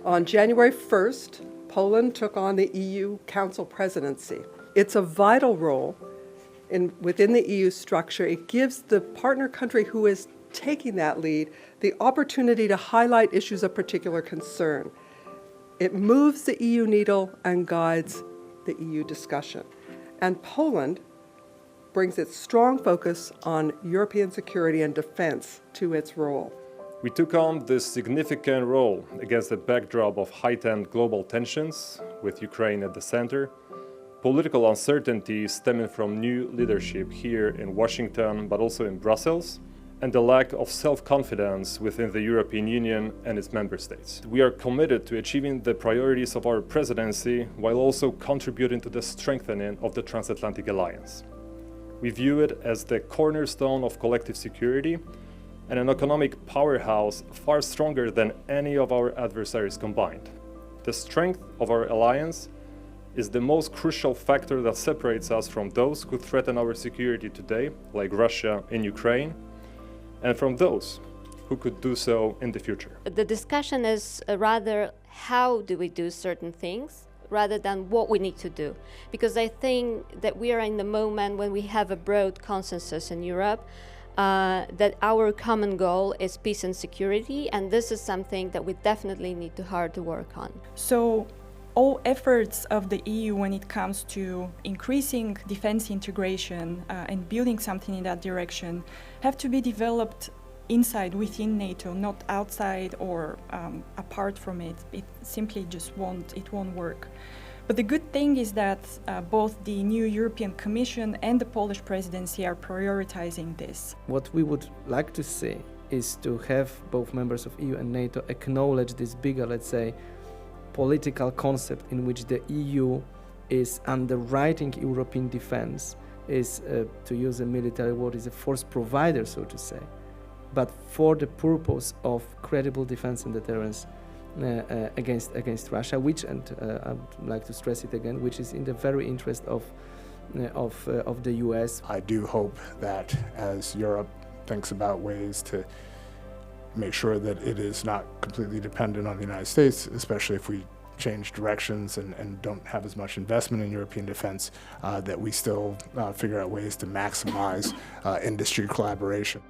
On January 1st, Poland took on the EU Council Presidency. It's a vital role within the EU structure. It gives the partner country who is taking that lead the opportunity to highlight issues of particular concern. It moves the EU needle and guides the EU discussion. And Poland brings its strong focus on European security and defense to its role. We took on this significant role against the backdrop of heightened global tensions, with Ukraine at the center, political uncertainty stemming from new leadership here in Washington, but also in Brussels, and the lack of self-confidence within the European Union and its member states. We are committed to achieving the priorities of our presidency while also contributing to the strengthening of the Transatlantic alliance. We view it as the cornerstone of collective security and an economic powerhouse far stronger than any of our adversaries combined. The strength of our alliance is the most crucial factor that separates us from those who threaten our security today, like Russia in Ukraine, and from those who could do so in the future. The discussion is rather how do we do certain things rather than what we need to do. Because I think that we are in the moment when we have a broad consensus in Europe that our common goal is peace and security, and this is something that we definitely need to hard to work on. So all efforts of the EU when it comes to increasing defense integration and building something in that direction have to be developed inside within NATO, not outside or apart from it. It simply just won't work. But the good thing is that both the new European Commission and the Polish presidency are prioritizing this. What we would like to see is to have both members of EU and NATO acknowledge this bigger, let's say, political concept in which the EU is underwriting European defense, is, to use a military word, is a force provider, so to say, but for the purpose of credible defense and deterrence against Russia, which, and I would like to stress it again, which is in the very interest of the US. I do hope that as Europe thinks about ways to make sure that it is not completely dependent on the United States, especially if we change directions and don't have as much investment in European defense, that we still figure out ways to maximize industry collaboration.